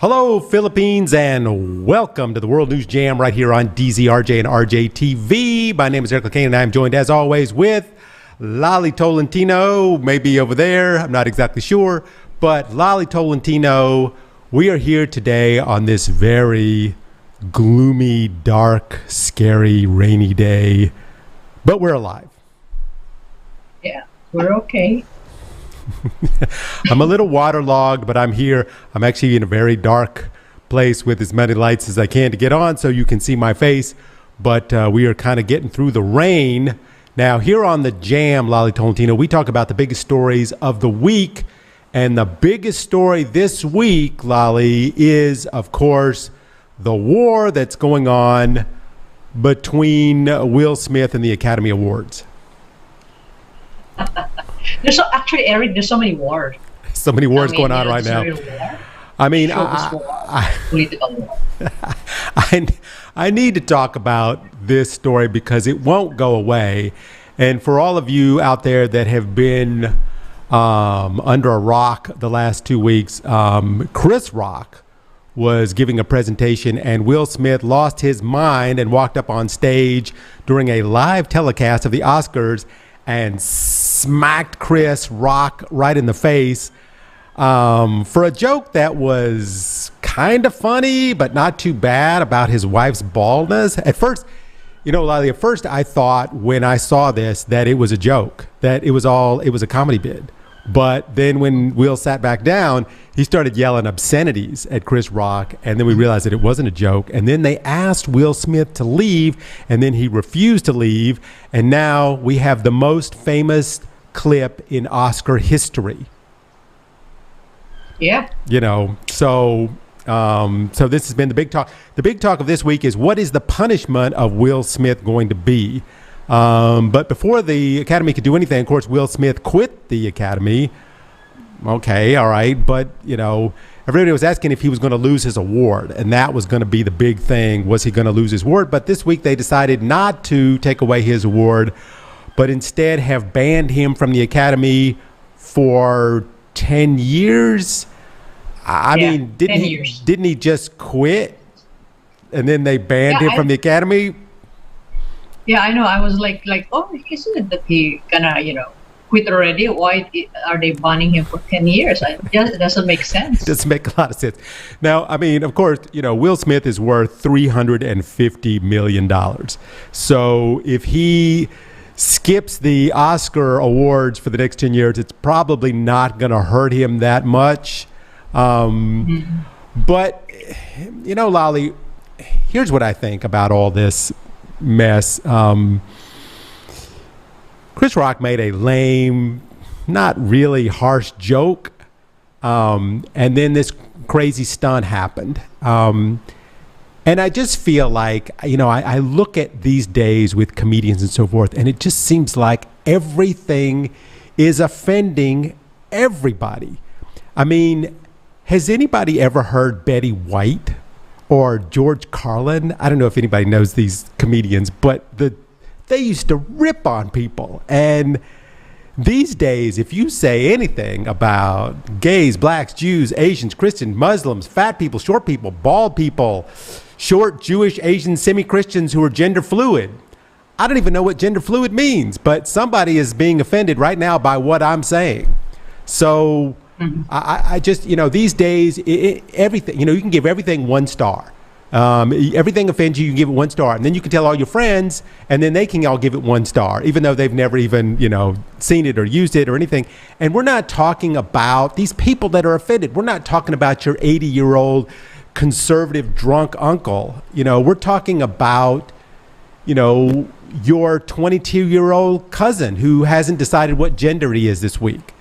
Hello, Philippines, and welcome to the World News Jam right here on DZRJ and RJ TV. My name is Eric Lecain, and I am joined, as always, with Lali Tolentino, maybe over there. I'm not exactly sure, but Lali Tolentino, we are here today on this very gloomy, dark, scary, rainy day, but we're alive. Yeah, we're okay. I'm a little waterlogged, but I'm here. I'm actually in a very dark place with as many lights as I can to get on so you can see my face. But we are kind of getting through the rain. Now, here on the Jam, Lali Tolentino, we talk about the biggest stories of the week. And the biggest story this week, Lali, is, of course, the war that's going on between Will Smith and the Academy Awards. Actually, Eric, there's so many wars. So many wars going on right now. I mean, political war. I need to talk about this story because it won't go away. And for all of you out there that have been under a rock the last 2 weeks, Chris Rock was giving a presentation and Will Smith lost his mind and walked up on stage during a live telecast of the Oscars and smacked Chris Rock right in the face for a joke that was kind of funny, but not too bad, about his wife's baldness. At first, Lali, at first I thought when I saw this that it was a joke, that it was a comedy bit. But then when Will sat back down, he started yelling obscenities at Chris Rock. And then we realized that it wasn't a joke. And then they asked Will Smith to leave. And then he refused to leave. And now we have the most famous clip in Oscar history. Yeah. So this has been the big talk. The big talk of this week is, what is the punishment of Will Smith going to be? But before the Academy could do anything, of course, Will Smith quit the Academy. Okay, all right. But, everybody was asking if he was going to lose his award. And that was going to be the big thing. Was he going to lose his award? But this week they decided not to take away his award, but instead have banned him from the Academy for 10 years. I mean, didn't he just quit? And then they banned him from the Academy? Yeah, I know. I was like, oh, isn't it that he gonna, quit already? Why are they banning him for 10 years? It doesn't make sense. It doesn't make a lot of sense. Now, I mean, of course, Will Smith is worth $350 million. So if he skips the Oscar awards for the next 10 years, it's probably not going to hurt him that much. But, Lali, here's what I think about all this mess. Chris Rock made a lame, not really harsh joke, and then this crazy stunt happened. And I just feel like, I look at these days with comedians and so forth, and it just seems like everything is offending everybody. I mean, has anybody ever heard Betty White or George Carlin? I don't know if anybody knows these comedians, but they used to rip on people. And these days, if you say anything about gays, blacks, Jews, Asians, Christians, Muslims, fat people, short people, bald people, short, Jewish, Asian, semi-Christians who are gender fluid, I don't even know what gender fluid means, but somebody is being offended right now by what I'm saying. So I just, these days, everything, you can give everything 1 star. Everything offends you, you give it 1 star. And then you can tell all your friends, and then they can all give it 1 star, even though they've never even, seen it or used it or anything. And we're not talking about these people that are offended. We're not talking about your 80-year-old conservative drunk uncle. We're talking about, your 22-year-old cousin who hasn't decided what gender he is this week.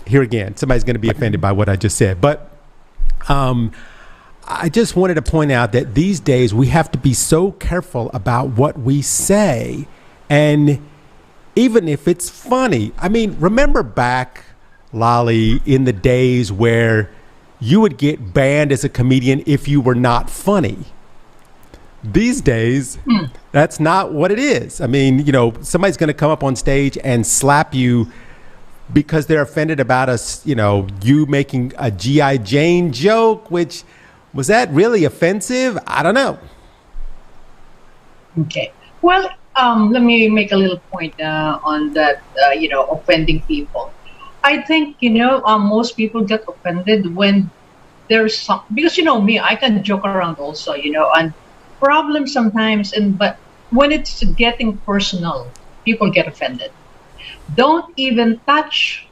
Here again, somebody's going to be offended by what I just said. But I just wanted to point out that these days we have to be so careful about what we say. And even if it's funny, I mean, remember back, Lali, in the days where you would get banned as a comedian if you were not funny. These days, that's not what it is. I mean, somebody's going to come up on stage and slap you because they're offended about us, you making a G.I. Jane joke, which was that really offensive? I don't know. Okay. Well, let me make a little point on that, offending people. I think, most people get offended when there's some, because me, I can joke around also, and problems sometimes, but when it's getting personal, people get offended. Don't even touch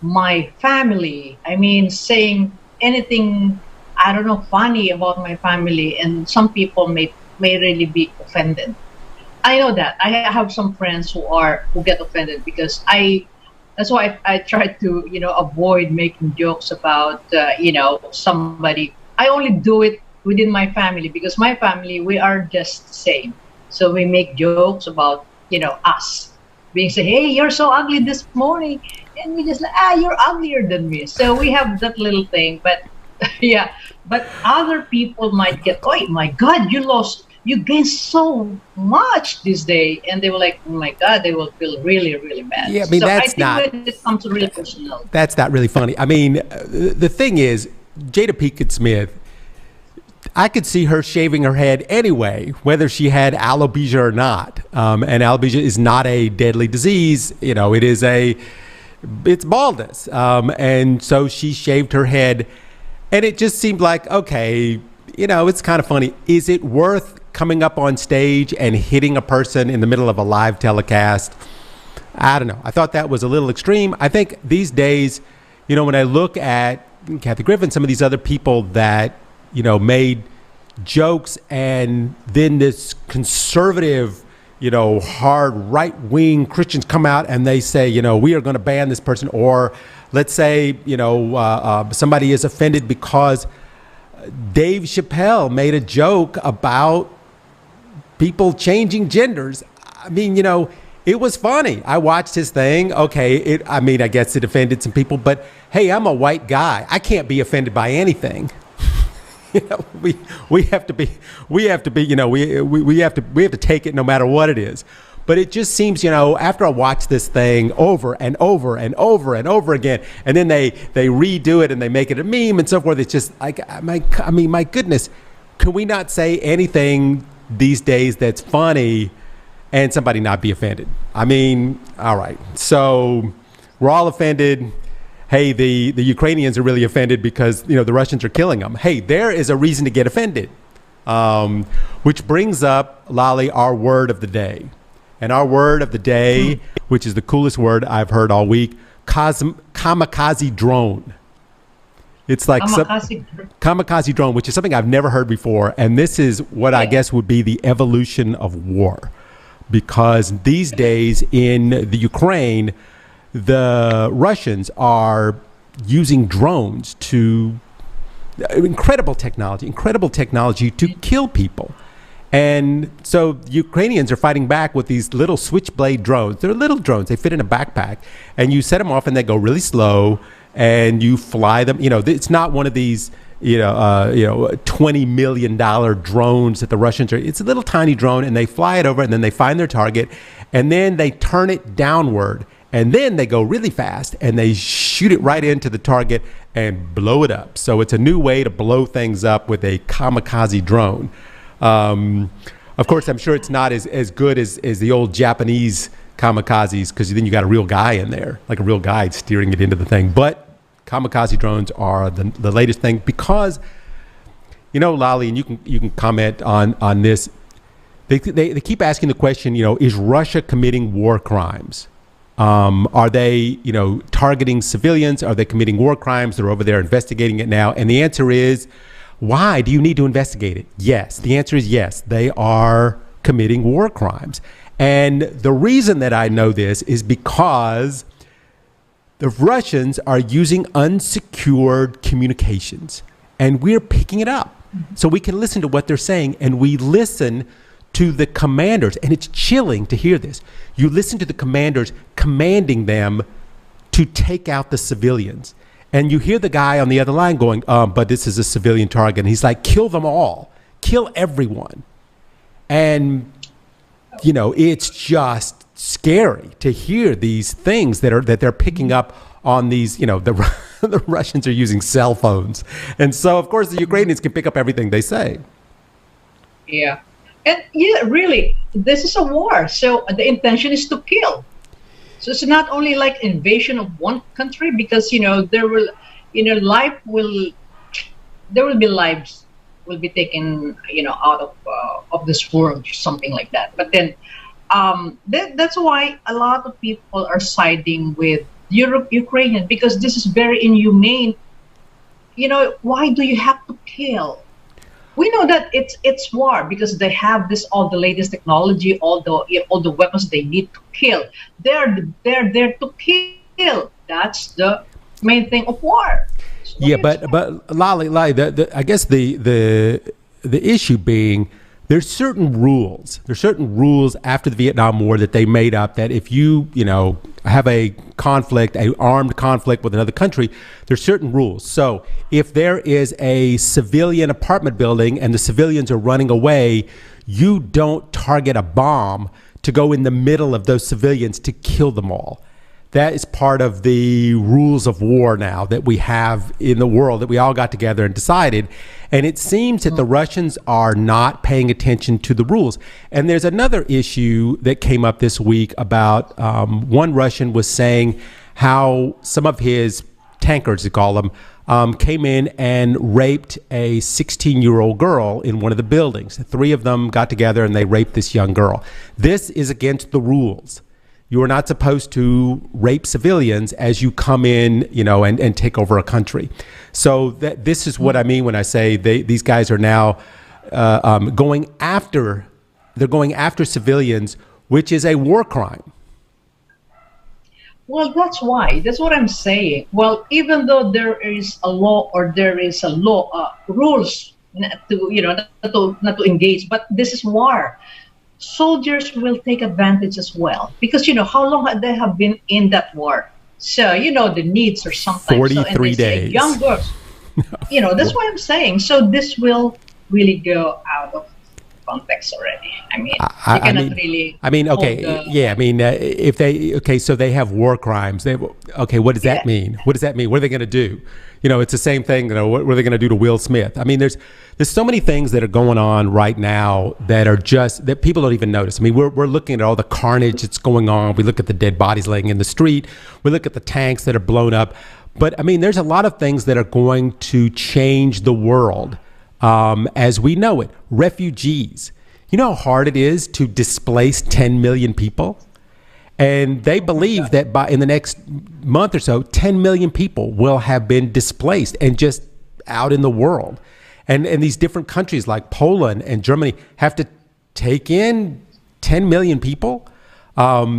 my family. I mean, saying anything, I don't know, funny about my family, and some people may really be offended. I know that. I have some friends who get offended because that's why I try to, avoid making jokes about, somebody. I only do it within my family because my family, we are just the same. So we make jokes about, us. Being say, hey, you're so ugly this morning. And we just like, you're uglier than me. So we have that little thing. But yeah, but other people might get, oh my God, you gained so much this day. And they were like, oh my God, they will feel really, really bad. Yeah, I mean, so that's I think not, when it comes to really personal. that's not really funny. I mean, the thing is, Jada Pinkett Smith, I could see her shaving her head anyway, whether she had alopecia or not. And alopecia is not a deadly disease. It's baldness. And so she shaved her head, and it just seemed like, okay, it's kind of funny. Is it worth coming up on stage and hitting a person in the middle of a live telecast? I don't know. I thought that was a little extreme. I think these days, when I look at Kathy Griffin, some of these other people that, made jokes, and then this conservative, hard right-wing Christians come out and they say, we are going to ban this person. Or let's say, somebody is offended because Dave Chappelle made a joke about people changing genders. I mean, it was funny. I watched his thing. Okay, I guess it offended some people, but hey, I'm a white guy. I can't be offended by anything. We have to take it no matter what it is. But it just seems, after I watch this thing over and over and over and over again, and then they redo it and they make it a meme and so forth, it's just like, my goodness, can we not say anything these days that's funny and somebody not be offended? I mean, all right. So we're all offended. Hey, the Ukrainians are really offended because, the Russians are killing them. Hey, there is a reason to get offended. Which brings up, Lolly, our word of the day. And our word of the day, which is the coolest word I've heard all week, kamikaze drone. It's like kamikaze drone, which is something I've never heard before. And this is what I guess would be the evolution of war. Because these days in the Ukraine, the Russians are using drones to incredible technology to kill people. And so Ukrainians are fighting back with these little switchblade drones. They're little drones. They fit in a backpack, and you set them off and they go really slow, and you fly them. It's not one of these, $20 million drones that the Russians are. It's a little tiny drone, and they fly it over, and then they find their target, and then they turn it downward, and then they go really fast, and they shoot it right into the target and blow it up. So it's a new way to blow things up with a kamikaze drone. Of course, I'm sure it's not as good as the old Japanese kamikazes, because then you got a real guy in there, like a real guy steering it into the thing. But kamikaze drones are the latest thing because, Lolly, and you can comment on this. They keep asking the question, is Russia committing war crimes? Are they, targeting civilians? Are they committing war crimes? They're over there investigating it now. And the answer is, why do you need to investigate it? Yes. The answer is yes. They are committing war crimes. And the reason that I know this is because the Russians are using unsecured communications, and we're picking it up. So we can listen to what they're saying, and we listen to the commanders. And it's chilling to hear this. You listen to the commanders commanding them to take out the civilians. And you hear the guy on the other line going, but this is a civilian target. And he's like, kill them all. Kill everyone. And, it's just scary to hear these things that they're picking up on these, the Russians are using cell phones. And so, of course, the Ukrainians can pick up everything they say. Yeah. And yeah, really, this is a war. So the intention is to kill. So it's not only like invasion of one country, because, there will be lives will be taken, out of this world, or something like that. But then that's why a lot of people are siding with Ukrainian, because this is very inhumane. Why do you have to kill? We know that it's war because they have all the latest technology, all the weapons they need to kill. They're there to kill. That's the main thing of war. So yeah, but Lali, I guess the issue being there's certain rules. There's certain rules after the Vietnam War that they made up that if you have a armed conflict with another country, there's certain rules. So if there is a civilian apartment building and the civilians are running away, you don't target a bomb to go in the middle of those civilians to kill them all. That is part of the rules of war now that we have in the world that we all got together and decided. And it seems that the Russians are not paying attention to the rules. And there's another issue that came up this week about one Russian was saying how some of his tankers, they call them, came in and raped a 16-year-old girl in one of the buildings. 3 of them got together and they raped this young girl. This is against the rules. You are not supposed to rape civilians as you come in, and take over a country. So this is what I mean when I say these guys are now going after civilians, which is a war crime. Well, that's why. That's what I'm saying. Well, even though there is a law rules not to engage, but this is war. Soldiers will take advantage as well, because how long they have been in that war. So the needs are sometimes 43 days. Young girls, that's what I'm saying. So this will really go out of context already. I mean, you cannot really. I mean, okay, yeah. I mean, so they have war crimes. What does that mean? What does that mean? What are they going to do? It's the same thing. What are they going to do to Will Smith? I mean, there's so many things that are going on right now that are just that people don't even notice. I mean, we're looking at all the carnage that's going on. We look at the dead bodies laying in the street. We look at the tanks that are blown up. But I mean, there's a lot of things that are going to change the world as we know it. Refugees. You know how hard it is to displace 10 million people? And they believe that in the next month or so, 10 million people will have been displaced and just out in the world. And these different countries like Poland and Germany have to take in 10 million people. Right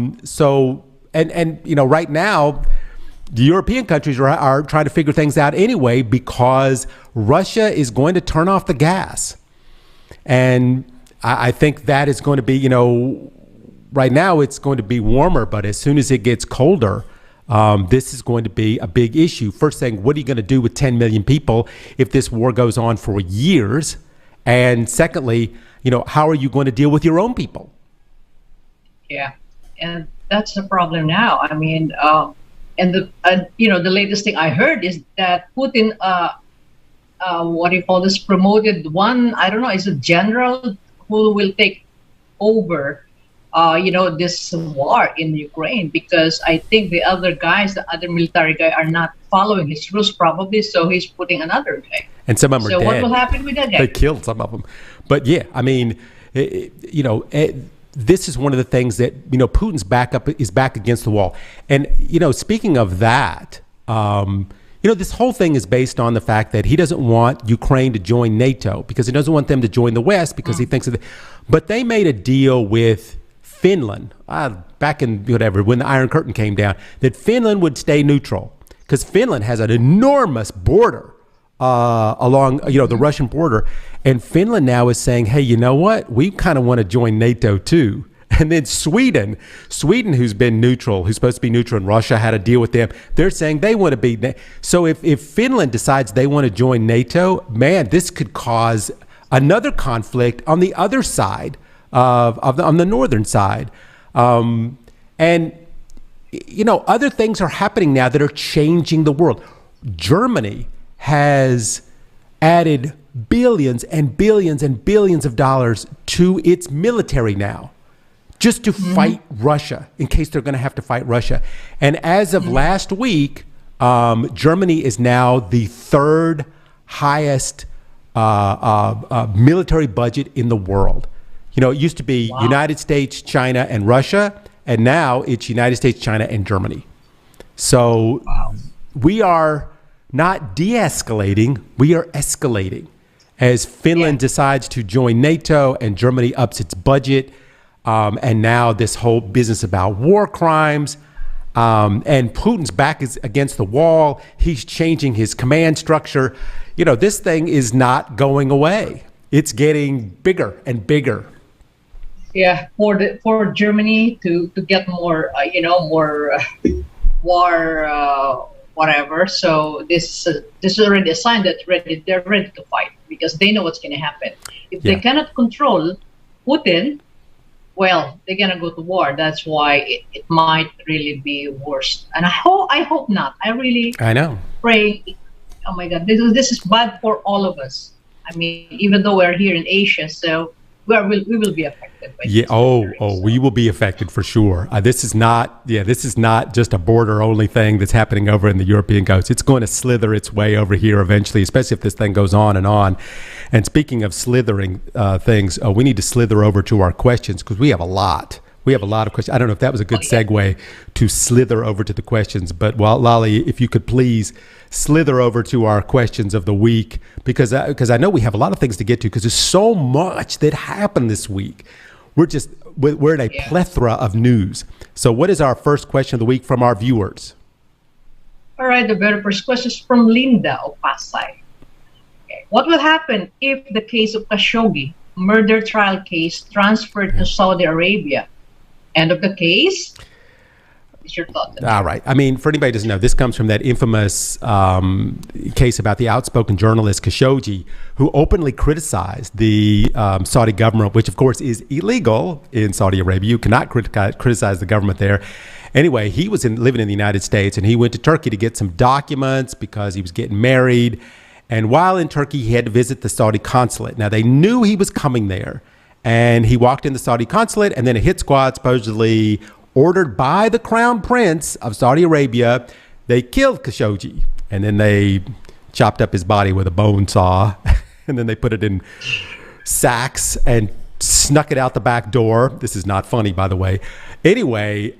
now, the European countries are trying to figure things out anyway because Russia is going to turn off the gas. And I think that is going to be, right now it's going to be warmer, but as soon as it gets colder, this is going to be a big issue. First thing, what are you going to do with 10 million people if this war goes on for years? And secondly, how are you going to deal with your own people? Yeah, and that's the problem now. I mean, the latest thing I heard is that Putin, promoted one, I don't know, is a general who will take over this war in Ukraine, because I think the other military guy are not following his rules probably, so he's putting another guy. And some of them are dead. So what will happen with that guy? They killed some of them. But yeah, I mean, this is one of the things that, Putin's is back against the wall. And, speaking of that, this whole thing is based on the fact that he doesn't want Ukraine to join NATO because he doesn't want them to join the West because he thinks but they made a deal with Finland back in when the Iron Curtain came down, that Finland would stay neutral because Finland has an enormous border along the Russian border, and Finland now is saying, hey, you know what, we kind of want to join NATO too. And then Sweden, who's been neutral, who's supposed to be neutral, and Russia had a deal with them. They're saying they want to be. So if Finland decides they want to join NATO, man, this could cause another conflict on the other side on the northern side. And, other things are happening now that are changing the world. Germany has added billions and billions and billions of dollars to its military now, just to fight Russia, in case they're going to have to fight Russia. And as of last week, Germany is now the third highest military budget in the world. It used to be United States, China, and Russia, and now it's United States, China, and Germany. So we are not de-escalating, we are escalating. As Finland decides to join NATO and Germany ups its budget, and now this whole business about war crimes, and Putin's back is against the wall. He's changing his command structure. This thing is not going away. It's getting bigger and bigger. Yeah, for Germany to get more, more war, whatever. So this is already a sign that they're ready to fight, because they know what's going to happen. If they cannot control Putin, well, they're going to go to war. That's why it might really be worse. And I hope not. I know. Pray. Oh my God, this is bad for all of us. I mean, even though we're here in Asia, so we will be affected by this. We will be affected for sure. This is not just a border only thing that's happening over in the European coast. It's going to slither its way over here eventually, especially if this thing goes on and on. And speaking of slithering things, we need to slither over to our questions, because we have a lot. We have a lot of questions. I don't know if that was a good segue to slither over to the questions, but Lolly, if you could please slither over to our questions of the week, because I know we have a lot of things to get to, because there's so much that happened this week. We're in a plethora of news. So what is our first question of the week from our viewers? All right, the very first question is from Linda of Pasay. Okay. What will happen if the case of Khashoggi murder trial case transferred to Saudi Arabia? End of the case? What's your thought? All right. I mean, for anybody who doesn't know, this comes from that infamous case about the outspoken journalist Khashoggi, who openly criticized the Saudi government, which of course is illegal in Saudi Arabia. You cannot criticize the government there. Anyway, he was living in the United States, and he went to Turkey to get some documents because he was getting married. And while in Turkey, he had to visit the Saudi consulate. Now, they knew he was coming there. And he walked in the Saudi consulate, and then a hit squad, supposedly ordered by the crown prince of Saudi Arabia, they killed Khashoggi. And then they chopped up his body with a bone saw. And then they put it in sacks and snuck it out the back door. This is not funny, by the way. Anyway,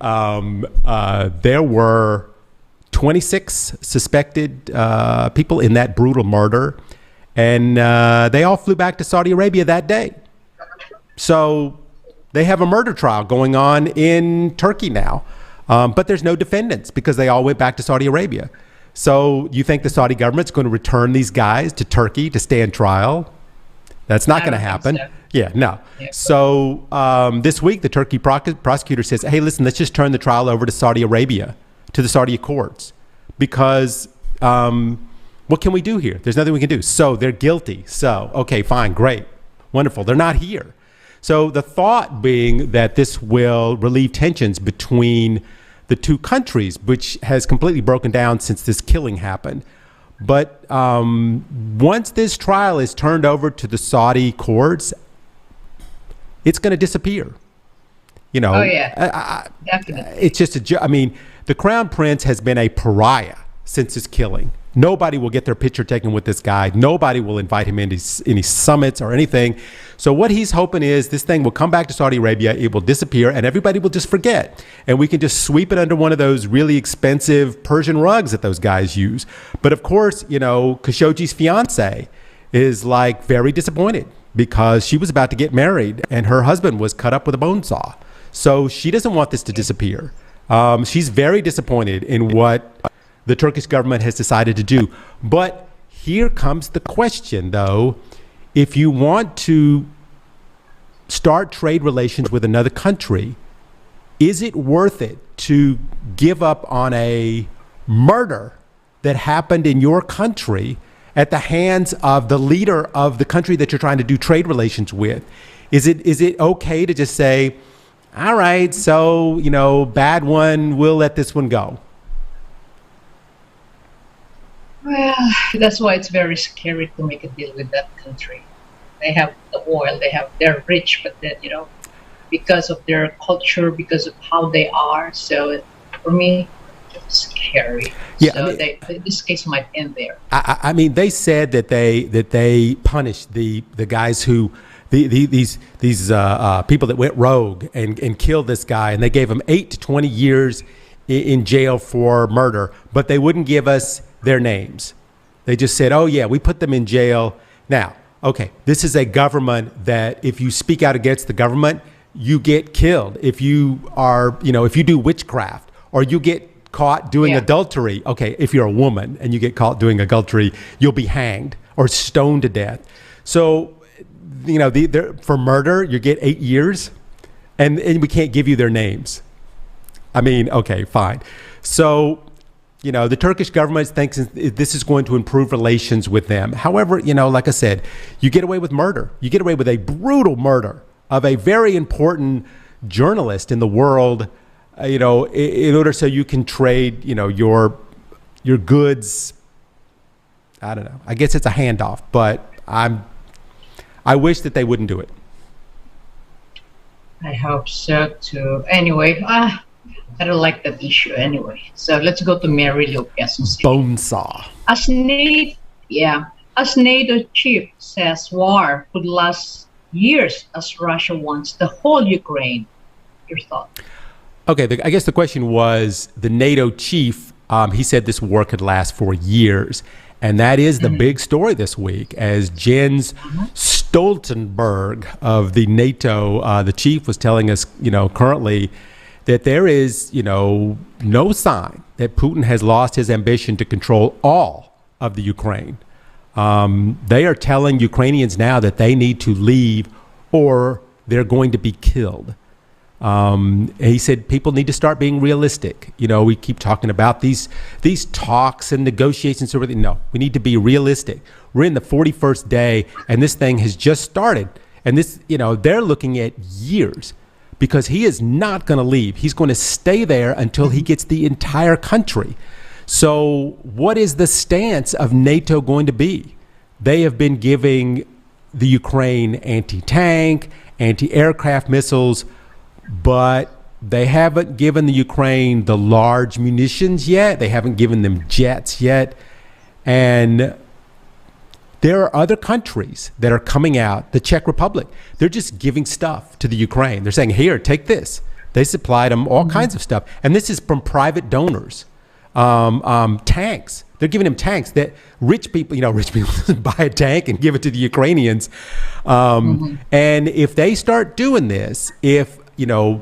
there were 26 suspected people in that brutal murder. And they all flew back to Saudi Arabia that day. So they have a murder trial going on in Turkey now, but there's no defendants because they all went back to Saudi Arabia. So you think the Saudi government's going to return these guys to Turkey to stand trial? That's not going to happen. So. Yeah, no. Yeah. So this week, the Turkey prosecutor says, hey, listen, let's just turn the trial over to Saudi Arabia, to the Saudi courts, because what can we do here? There's nothing we can do. So they're guilty. So, okay, fine, great, wonderful. They're not here. So the thought being that this will relieve tensions between the two countries, which has completely broken down since this killing happened. But once this trial is turned over to the Saudi courts, it's going to disappear. Oh, yeah. Definitely. It's just the crown prince has been a pariah since his killing. Nobody will get their picture taken with this guy. Nobody will invite him into any summits or anything. So what he's hoping is this thing will come back to Saudi Arabia, it will disappear, and everybody will just forget. And we can just sweep it under one of those really expensive Persian rugs that those guys use. But of course, Khashoggi's fiance is very disappointed because she was about to get married and her husband was cut up with a bone saw. So she doesn't want this to disappear. She's very disappointed in what the Turkish government has decided to do. But here comes the question, though. If you want to start trade relations with another country, is it worth it to give up on a murder that happened in your country at the hands of the leader of the country that you're trying to do trade relations with? Is it okay to just say, all right, so, bad one, we'll let this one go. Well, that's why it's very scary to make a deal with that country. They have the oil, they're rich, but then, because of their culture, because of how they are. So for me, it's scary. Yeah, so this case might end there. I mean, they said that they punished the guys who these people that went rogue and killed this guy, and they gave him 8 to 20 years in jail for murder, but they wouldn't give us their names. They just said, "Oh yeah, we put them in jail." Now, okay, this is a government that if you speak out against the government, you get killed. If you are, if you do witchcraft or you get caught doing adultery, okay, if you're a woman and you get caught doing adultery, you'll be hanged or stoned to death. So, for murder, you get 8 years, and we can't give you their names. I mean, okay, fine. So, the Turkish government thinks this is going to improve relations with them. However, like I said, you get away with murder. You get away with a brutal murder of a very important journalist in the world, in order so you can trade, your goods. I don't know. I guess it's a handoff, but I wish that they wouldn't do it. I hope so too. Anyway, I don't like that issue anyway. So let's go to Mary Lopez. Bonesaw. As NATO chief says war could last years as Russia wants the whole Ukraine. Your thought? Okay, I guess the question was the NATO chief. He said this war could last for years. And that is the big story this week, as Jens Stoltenberg of the NATO, the chief, was telling us, currently that there is, no sign that Putin has lost his ambition to control all of the Ukraine. They are telling Ukrainians now that they need to leave or they're going to be killed. He said people need to start being realistic. We keep talking about these talks and negotiations and everything. No, we need to be realistic. We're in the 41st day and this thing has just started. And this, they're looking at years, because he is not going to leave. He's going to stay there until he gets the entire country. So what is the stance of NATO going to be? They have been giving the Ukraine anti-tank, anti-aircraft missiles, but they haven't given the Ukraine the large munitions yet. They haven't given them jets yet. And there are other countries that are coming out. The Czech Republic, they're just giving stuff to the Ukraine. They're saying, here, take this. They supplied them all kinds of stuff. And this is from private donors. Tanks. They're giving them tanks that rich people buy a tank and give it to the Ukrainians. And if they start doing this, if,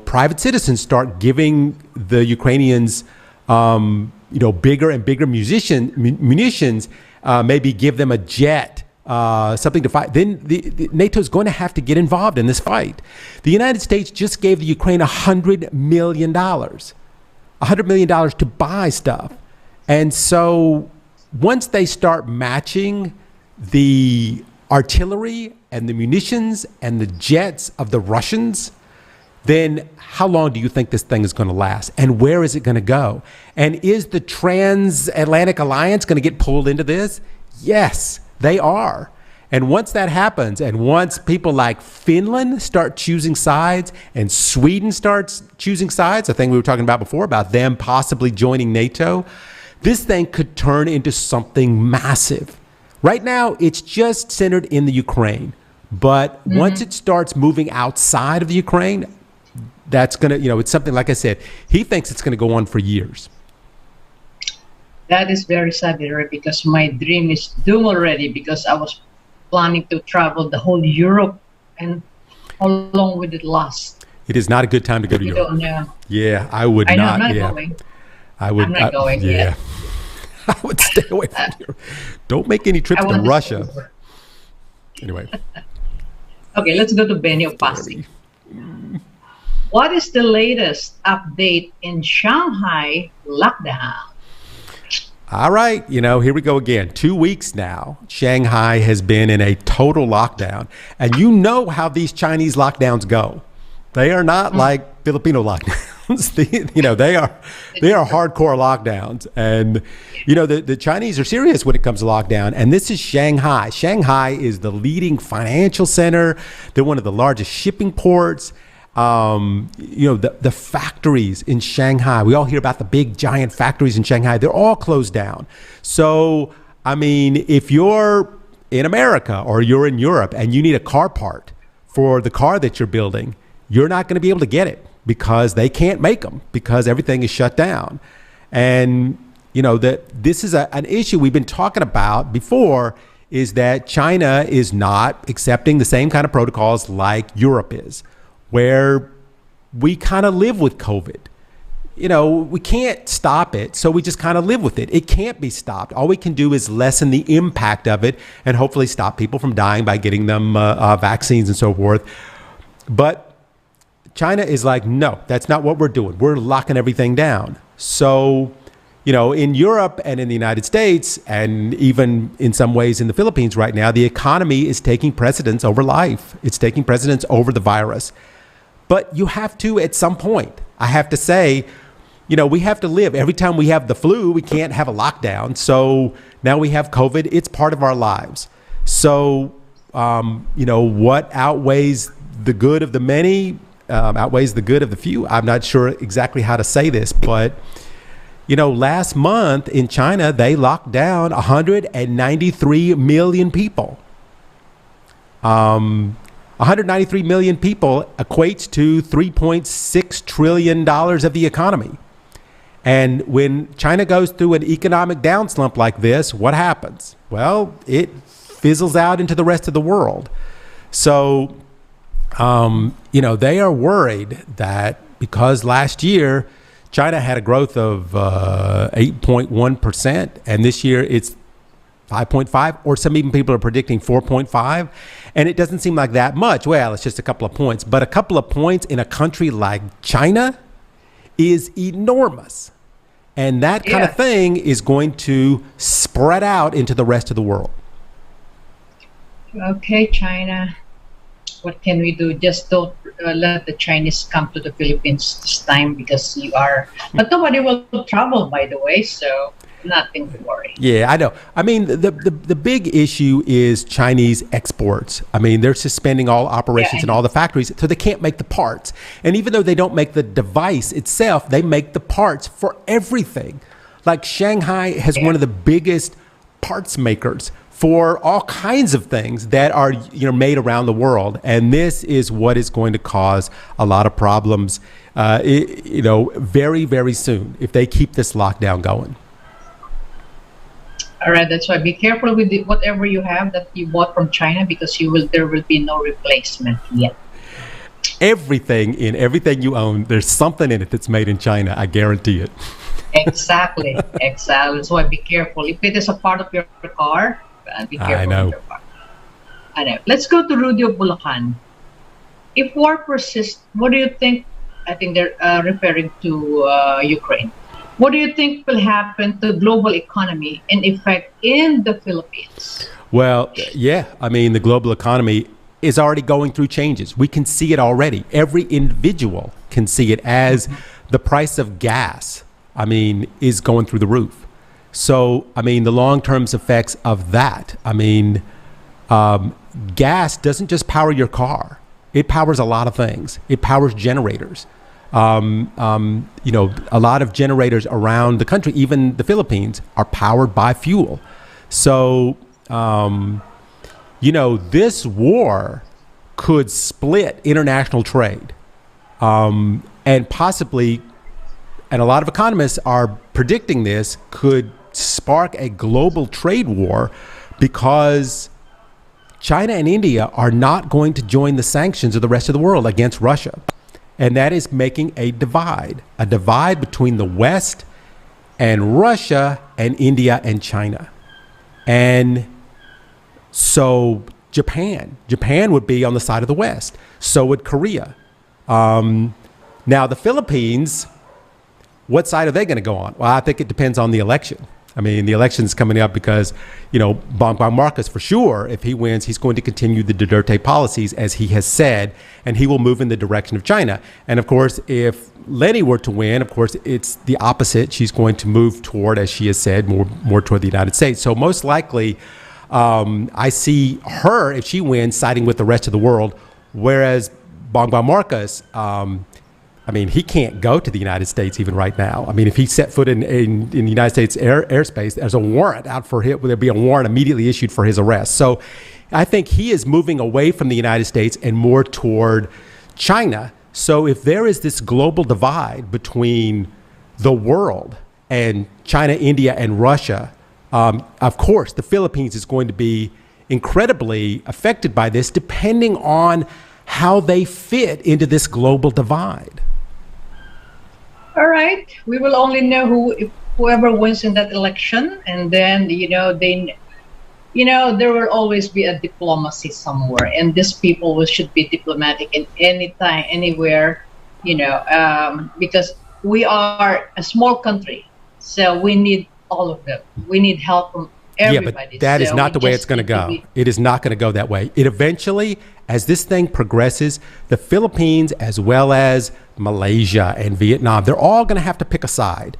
private citizens start giving the Ukrainians, bigger and bigger munitions, maybe give them a jet, something to fight, then NATO is going to have to get involved in this fight. The United States just gave the Ukraine $100 million to buy stuff. And so once they start matching the artillery and the munitions and the jets of the Russians, then how long do you think this thing is going to last? And where is it going to go? And is the transatlantic alliance going to get pulled into this? Yes, they are. And once that happens, and once people like Finland start choosing sides and Sweden starts choosing sides, a thing we were talking about before about them possibly joining NATO, this thing could turn into something massive. Right now, it's just centered in the Ukraine. But once it starts moving outside of the Ukraine, that's going to, it's something, like I said, he thinks it's going to go on for years. That is very sad, Eric, because my dream is doomed already, because I was planning to travel the whole Europe, and how long would it last? It is not a good time to go to Europe. Don't know. Yeah, I would I'm not. not Yeah, going. I'm not going yet. I would stay away from Europe. Don't make any trips to Russia. Anyway. Okay, let's go to Benny Opasi. What is the latest update in Shanghai lockdown? All right, here we go again. 2 weeks now, Shanghai has been in a total lockdown. And you know how these Chinese lockdowns go. They are not like Filipino lockdowns. They are hardcore lockdowns. And, the Chinese are serious when it comes to lockdown. And this is Shanghai. Shanghai is the leading financial center. They're one of the largest shipping ports. The factories in Shanghai, we all hear about the big giant factories in Shanghai. They're all closed down. So, if you're in America or you're in Europe and you need a car part for the car that you're building, you're not going to be able to get it because they can't make them because everything is shut down. And, this is an issue we've been talking about before, is that China is not accepting the same kind of protocols like Europe is, where we kind of live with COVID. We can't stop it, so we just kind of live with it. It can't be stopped. All we can do is lessen the impact of it and hopefully stop people from dying by getting them vaccines and so forth. But China is like, no, that's not what we're doing. We're locking everything down. So, in Europe and in the United States, and even in some ways in the Philippines right now, the economy is taking precedence over life. It's taking precedence over the virus. But you have to, at some point, I have to say, we have to live. Every time we have the flu, we can't have a lockdown. So now we have COVID. It's part of our lives. So, what outweighs the good of the many outweighs the good of the few. I'm not sure exactly how to say this, but, last month in China, they locked down 193 million people. 193 million people equates to $3.6 trillion of the economy. And when China goes through an economic down slump like this, what happens? Well, it fizzles out into the rest of the world. So, they are worried that because last year China had a growth of 8.1%, and this year it's 5.5, or some even people are predicting 4.5. And it doesn't seem like that much. Well, it's just a couple of points. But a couple of points in a country like China is enormous. And that kind of thing is going to spread out into the rest of the world. Okay, China. What can we do? Just don't let the Chinese come to the Philippines this time because you are. But nobody will travel, by the way, so nothing to worry. Yeah, I know. The big issue is Chinese exports. They're suspending all operations in all the factories, so they can't make the parts. And even though they don't make the device itself, they make the parts for everything. Like Shanghai has one of the biggest parts makers for all kinds of things that are made around the world. And this is what is going to cause a lot of problems, very, very soon if they keep this lockdown going. All right, that's why be careful with whatever you have that you bought from China, because there will be no replacement yet. Everything you own, there's something in it that's made in China. I guarantee it. Exactly. That's why be careful. If it is a part of your car, be careful. I know. With your car. I know. Let's go to Rudy of Bulacan. If war persists, what do you think? I think they're referring to Ukraine. What do you think will happen to the global economy and effect in the Philippines? Well, the global economy is already going through changes. We can see it already. Every individual can see it as the price of gas, is going through the roof. So, the long-term effects of that, gas doesn't just power your car. It powers a lot of things. It powers generators. A lot of generators around the country, even the Philippines, are powered by fuel. So, this war could split international trade, and possibly, and a lot of economists are predicting this, could spark a global trade war because China and India are not going to join the sanctions of the rest of the world against Russia. And that is making a divide between the West and Russia and India and China. And so Japan would be on the side of the West. So would Korea. Now the Philippines, what side are they going to go on? Well, I think it depends on the election. I mean, the election's coming up because, Bongbong Marcos, for sure, if he wins, he's going to continue the Duterte policies, as he has said, and he will move in the direction of China. And of course, if Lenny were to win, of course, it's the opposite. She's going to move toward, as she has said, more toward the United States. So most likely, I see her, if she wins, siding with the rest of the world, whereas Bongbong Marcos, he can't go to the United States even right now. I mean, if he set foot in the United States airspace, there's a warrant out for him. There'd be a warrant immediately issued for his arrest. So I think he is moving away from the United States and more toward China. So if there is this global divide between the world and China, India, and Russia, of course, the Philippines is going to be incredibly affected by this, depending on how they fit into this global divide. All right, we will only know whoever wins in that election, and then there will always be a diplomacy somewhere, and these people should be diplomatic in any time, anywhere, because we are a small country, so we need all of them. We need help from everybody. Yeah, but that is not the way it's going to go. It is not going to go that way. It eventually, as this thing progresses, the Philippines as well as Malaysia and Vietnam, they're all going to have to pick a side,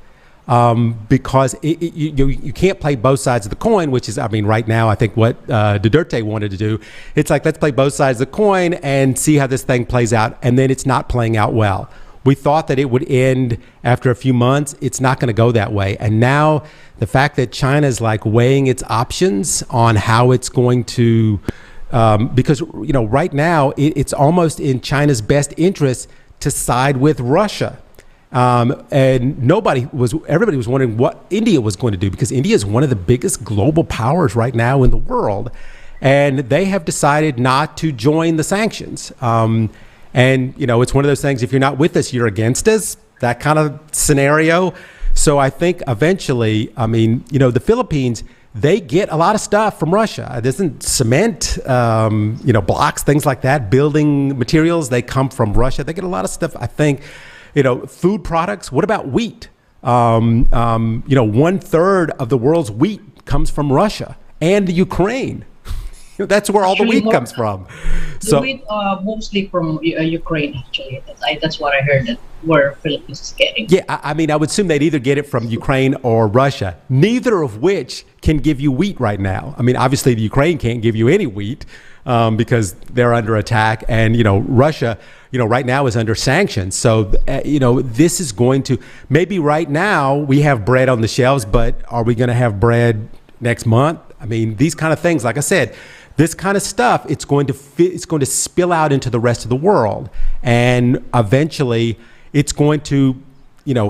because you can't play both sides of the coin, which is, right now, I think what Duterte wanted to do. It's like, let's play both sides of the coin and see how this thing plays out. And then it's not playing out well. We thought that it would end after a few months. It's not going to go that way. And now the fact that China's like weighing its options on how it's going to, because, right now it's almost in China's best interest to side with Russia. And everybody was wondering what India was going to do, because India is one of the biggest global powers right now in the world. And they have decided not to join the sanctions. And, it's one of those things, if you're not with us, you're against us, that kind of scenario. So I think eventually, the Philippines, they get a lot of stuff from Russia. It isn't cement, blocks, things like that, building materials, they come from Russia. They get a lot of stuff, I think, food products. What about wheat? 1/3 of the world's wheat comes from Russia and the Ukraine. That's where all the wheat comes from. The wheat mostly from Ukraine, actually. That's what I heard, that where Philippines is getting. Yeah, I would assume they'd either get it from Ukraine or Russia, neither of which can give you wheat right now. Obviously, the Ukraine can't give you any wheat because they're under attack. And, Russia, right now is under sanctions. So, this is going to, maybe right now we have bread on the shelves, but are we going to have bread next month? These kind of things, like I said, this kind of stuff, it's going to spill out into the rest of the world. And eventually it's going to,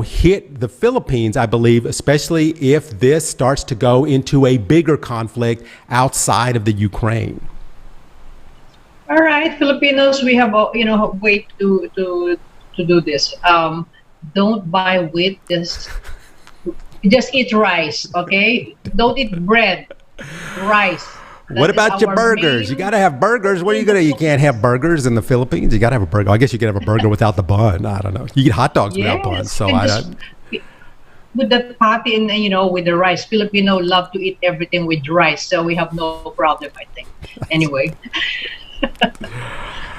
hit the Philippines, I believe, especially if this starts to go into a bigger conflict outside of the Ukraine. All right, Filipinos, we have a way to do this. Don't buy wheat, just eat rice, okay? Don't eat bread, rice. What about your burgers? You got to have burgers. Where are you going to? You can't have burgers in the Philippines. You got to have a burger. I guess you can have a burger without the bun. I don't know. You get hot dogs without buns. So I don't. With the patty and with the rice, Filipino love to eat everything with rice, so we have no problem, I think. Anyway,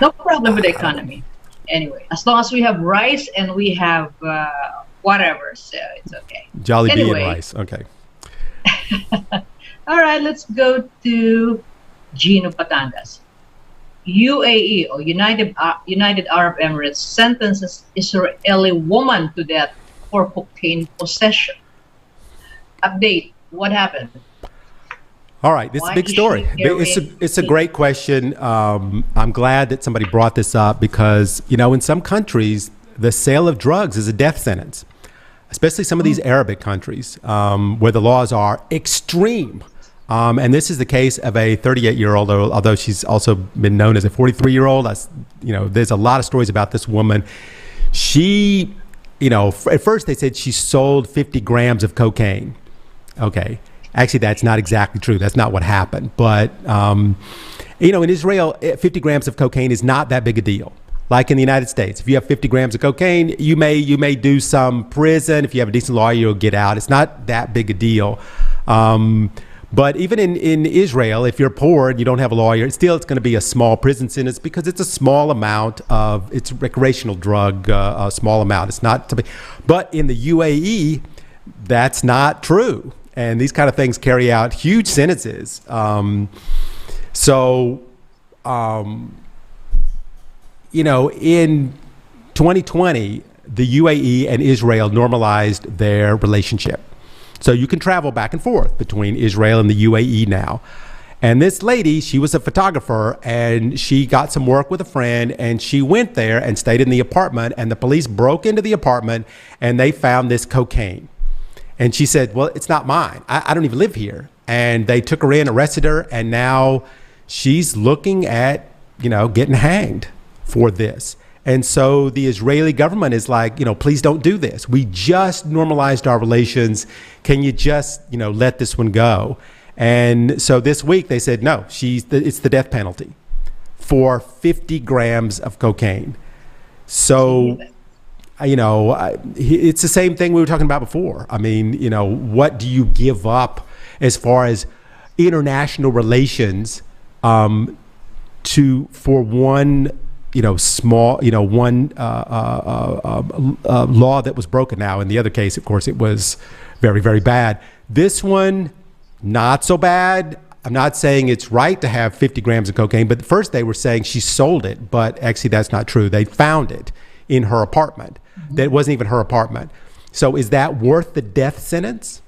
no problem with the economy. Anyway, as long as we have rice and we have whatever, so it's okay. Jollibee and rice. Okay. All right, let's go to Gino Patangas. UAE, or United Arab Emirates, sentences Israeli woman to death for cocaine possession. Update, what happened? All right, this is a big story. It's a great question. I'm glad that somebody brought this up because, in some countries, the sale of drugs is a death sentence, especially some of these Arabic countries where the laws are extreme. And this is the case of a 38-year-old, although she's also been known as a 43-year-old. There's a lot of stories about this woman. She, at first they said she sold 50 grams of cocaine. Okay. Actually, that's not exactly true. That's not what happened. But, in Israel, 50 grams of cocaine is not that big a deal. like in the United States. If you have 50 grams of cocaine, you may do some prison. If you have a decent lawyer, you'll get out. It's not that big a deal. But even in Israel, if you're poor and you don't have a lawyer, it's going to be a small prison sentence because it's a small amount of, it's recreational drug, a small amount. It's not, but in the UAE, that's not true. And these kind of things carry out huge sentences. In 2020, the UAE and Israel normalized their relationship. So you can travel back and forth between Israel and the UAE now. And this lady, she was a photographer and she got some work with a friend and she went there and stayed in the apartment, and the police broke into the apartment and they found this cocaine. And she said, well, it's not mine. I don't even live here. And they took her in, arrested her, and now she's looking at, getting hanged for this. And so the Israeli government is like, please don't do this. We just normalized our relations. Can you just, let this one go? And so this week they said, no, it's the death penalty for 50 grams of cocaine. So, it's the same thing we were talking about before. I mean, what do you give up as far as international relations for one small, one law that was broken now. In the other case, of course, it was very, very bad. This one, not so bad. I'm not saying it's right to have 50 grams of cocaine, but first they were saying she sold it, but actually that's not true. They found it in her apartment. That wasn't even her apartment. So is that worth the death sentence?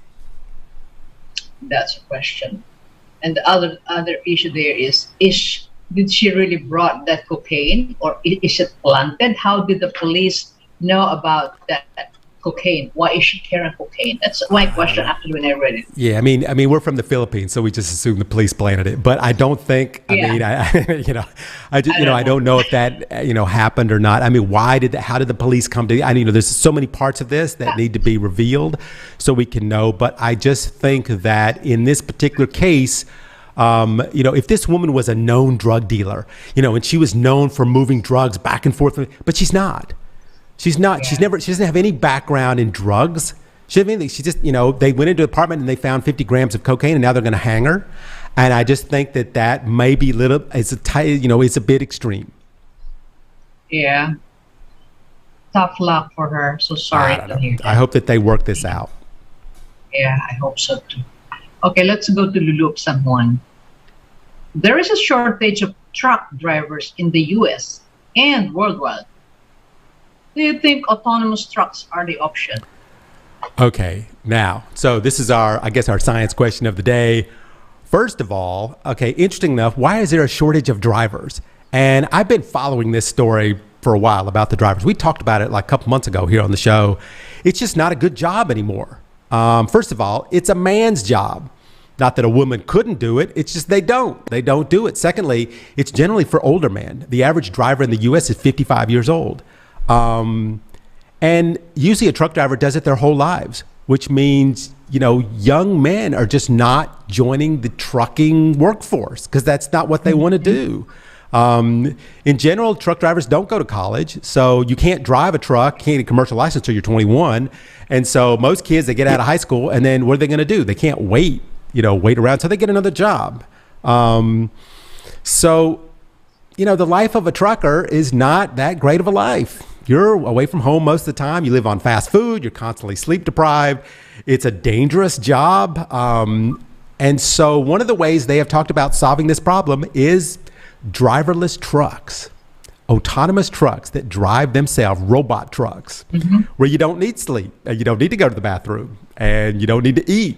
That's a question. And the other issue there is did she really brought that cocaine, or is it planted? How did the police know about that cocaine? Why is she carrying cocaine? That's my question actually when I read it. Yeah, I mean, we're from the Philippines, so we just assume the police planted it. But I don't think. I don't know if that happened or not. I mean, how did the police come to? There's so many parts of this that need to be revealed, so we can know. But I just think that in this particular case, if this woman was a known drug dealer, and she was known for moving drugs back and forth, but she's not. She's not. Yeah. She doesn't have any background in drugs. She doesn't have anything. She just, they went into the apartment and they found 50 grams of cocaine, and now they're going to hang her. And I just think that may be it's a bit extreme. Yeah. Tough luck for her. So sorry to hear that. I hope that they work this out. Yeah, I hope so too. Okay, let's go to Lulu San Juan. There is a shortage of truck drivers in the U.S. and worldwide. Do you think autonomous trucks are the option? Okay, now, so this is our science question of the day. First of all, interesting enough, why is there a shortage of drivers? And I've been following this story for a while about the drivers. We talked about it like a couple months ago here on the show. It's just not a good job anymore. First of all, it's a man's job. Not that a woman couldn't do it. It's just they don't do it. Secondly, it's generally for older men. The average driver in the U.S. is 55 years old. And usually a truck driver does it their whole lives, which means, young men are just not joining the trucking workforce because that's not what they want to do. In general, truck drivers don't go to college, so you can't drive a truck, can't get a commercial license until you're 21. And so most kids, they get out of high school, and then what are they going to do? They can't wait around till they get another job. So, the life of a trucker is not that great of a life. You're away from home most of the time. You live on fast food. You're constantly sleep deprived. It's a dangerous job. And so one of the ways they have talked about solving this problem is driverless trucks, autonomous trucks that drive themselves, robot trucks, where you don't need sleep, and you don't need to go to the bathroom, and you don't need to eat.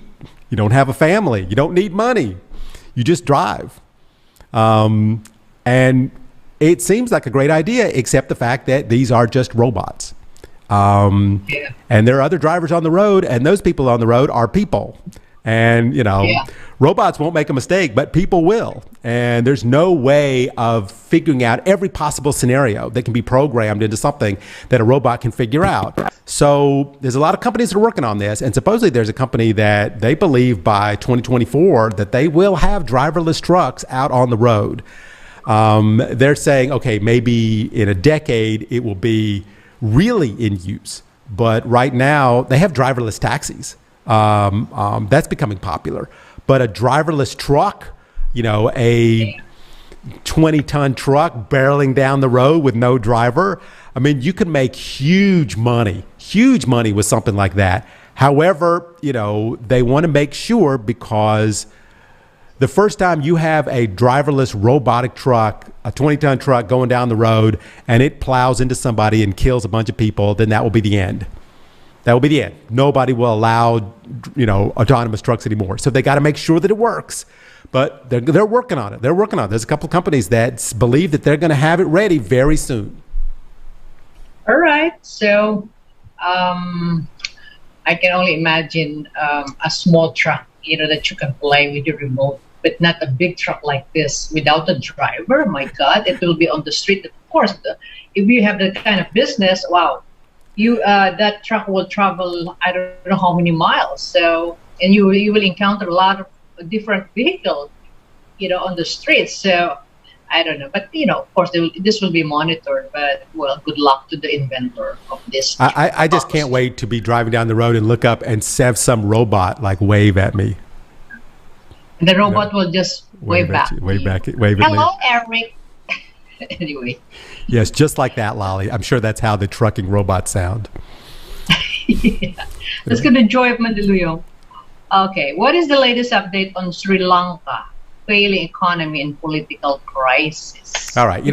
You don't have a family. You don't need money. You just drive. And it seems like a great idea, except the fact that these are just robots. And there are other drivers on the road, and those people on the road are people. And, robots won't make a mistake, but people will. And there's no way of figuring out every possible scenario that can be programmed into something that a robot can figure out. So there's a lot of companies that are working on this. And supposedly there's a company that they believe by 2024 that they will have driverless trucks out on the road. They're saying, okay, maybe in a decade it will be really in use. But right now they have driverless taxis. That's becoming popular. But a driverless truck, a 20-ton truck barreling down the road with no driver. I mean, you can make huge money with something like that. However, they want to make sure, because the first time you have a driverless robotic truck, a 20-ton truck going down the road, and it plows into somebody and kills a bunch of people, then that will be the end. That will be the end. Nobody will allow, autonomous trucks anymore. So they got to make sure that it works. But they're working on it. There's a couple of companies that believe that they're going to have it ready very soon. All right. So I can only imagine a small truck, that you can play with your remote, but not a big truck like this without a driver. My God, it will be on the street. Of course, if you have that kind of business, wow, that truck will travel I don't know how many miles. So, and you will encounter a lot of different vehicles, on the streets. So I don't know, but of course this will be monitored. But well, good luck to the inventor of this. I just can't wait to be driving down the road and look up and have some robot wave at me. And the robot will just wave back. Wave at me. Hello, Eric. Anyway. Yes, just like that, Lolly. I'm sure that's how the trucking robots sound. Yeah. Let's get the joy of Mandaluyong. Okay, what is the latest update on Sri Lanka? Failing economy and political crisis. All right.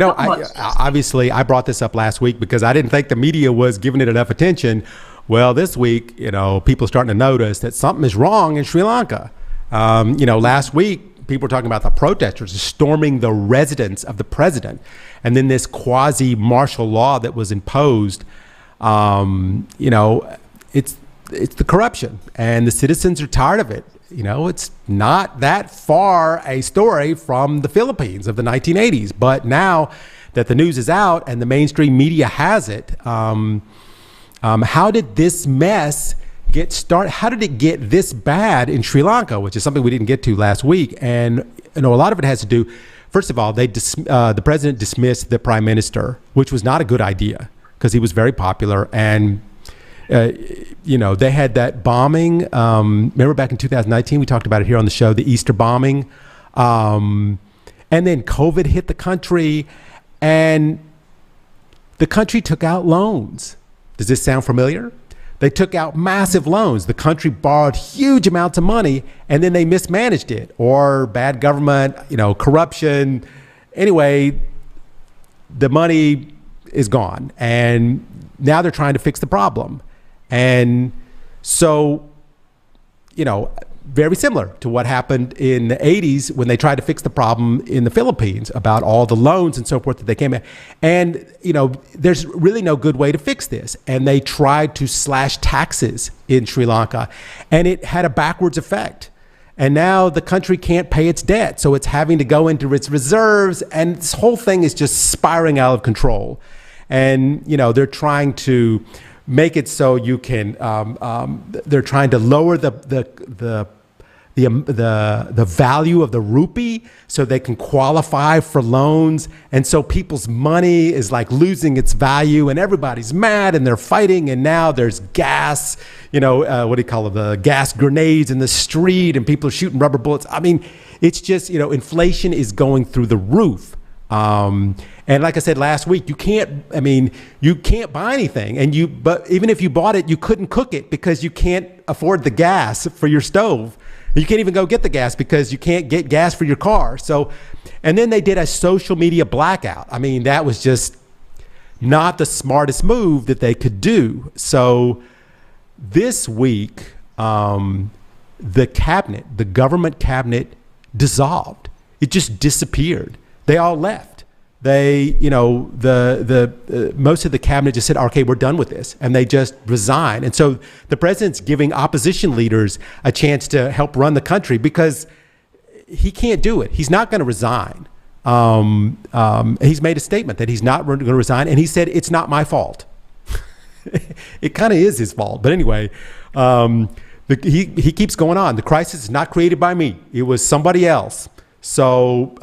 Obviously, I brought this up last week because I didn't think the media was giving it enough attention. Well, this week, people are starting to notice that something is wrong in Sri Lanka. Last week, people were talking about the protesters storming the residence of the president. And then this quasi-martial law that was imposed, it's the corruption. And the citizens are tired of it. It's not that far a story from the Philippines of the 1980s. But now that the news is out and the mainstream media has it, how did this mess get started? How did it get this bad in Sri Lanka, which is something we didn't get to last week? And a lot of it has to do, first of all, the president dismissed the prime minister, which was not a good idea because he was very popular. And they had that bombing. Remember back in 2019, we talked about it here on the show, the Easter bombing. And then COVID hit the country and the country took out loans. Does this sound familiar? They took out massive loans. The country borrowed huge amounts of money and then they mismanaged it, or bad government, corruption. Anyway, the money is gone and now they're trying to fix the problem. And so, very similar to what happened in the 80s when they tried to fix the problem in the Philippines about all the loans and so forth that they came in. And, there's really no good way to fix this. And they tried to slash taxes in Sri Lanka, and it had a backwards effect. And now the country can't pay its debt, so it's having to go into its reserves, and this whole thing is just spiraling out of control. And, they're trying to make it so you can. They're trying to lower the value of the rupee so they can qualify for loans, and so people's money is losing its value, and everybody's mad and they're fighting. And now there's gas, what do you call it, the gas grenades in the street, and people are shooting rubber bullets. I mean, it's just inflation is going through the roof. And like I said last week, you can't buy anything, but even if you bought it, you couldn't cook it because you can't afford the gas for your stove. You can't even go get the gas because you can't get gas for your car. So, and then they did a social media blackout. I mean, that was just not the smartest move that they could do. So this week, the government cabinet dissolved. It just disappeared. They all left. They, most of the cabinet just said, okay, we're done with this. And they just resigned. And so the president's giving opposition leaders a chance to help run the country because he can't do it. He's not going to resign. He's made a statement that he's not going to resign. And he said, it's not my fault. It kind of is his fault. But anyway, he keeps going on. The crisis is not created by me. It was somebody else. So,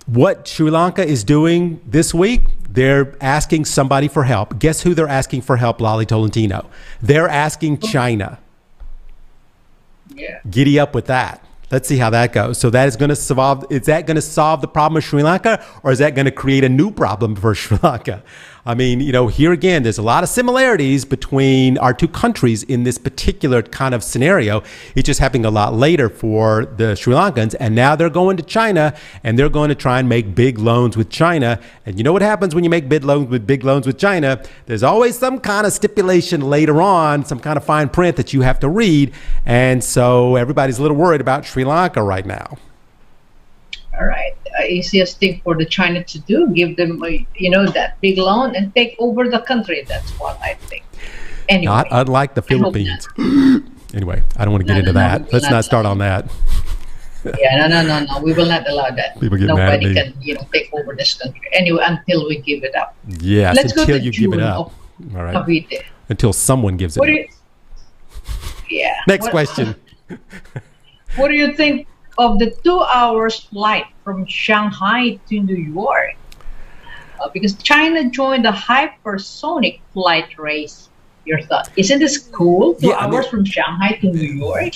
What Sri Lanka is doing this week, they're asking somebody for help. Guess who they're asking for help, Lolly Tolentino? They're asking China. Yeah. Giddy up with that. Let's see how that goes. So that is going to solve. Is that going to solve the problem of Sri Lanka, or is that going to create a new problem for Sri Lanka? I mean, here again, there's a lot of similarities between our two countries in this particular kind of scenario. It's just happening a lot later for the Sri Lankans, and now they're going to China, and they're going to try and make big loans with China. And you know what happens when you make big loans with China? There's always some kind of stipulation later on, some kind of fine print that you have to read, and so everybody's a little worried about Sri Lanka right now. All right. Easiest thing for the China to do, give them, that big loan and take over the country. That's what I think. Anyway, not unlike the Philippines. Anyway, I don't want to get into that. Let's not start on that. Yeah, no. We will not allow that. People get Nobody mad at can, take over this country. Anyway, until we give it up. Yes, Let's until go to you June give it up. All right. Cavite. Until someone gives it up. Yeah. Next question. What do you think of the 2 hours flight from Shanghai to New York? Because China joined the hypersonic flight race. Your thought? Isn't this cool? 2 hours from Shanghai to New York?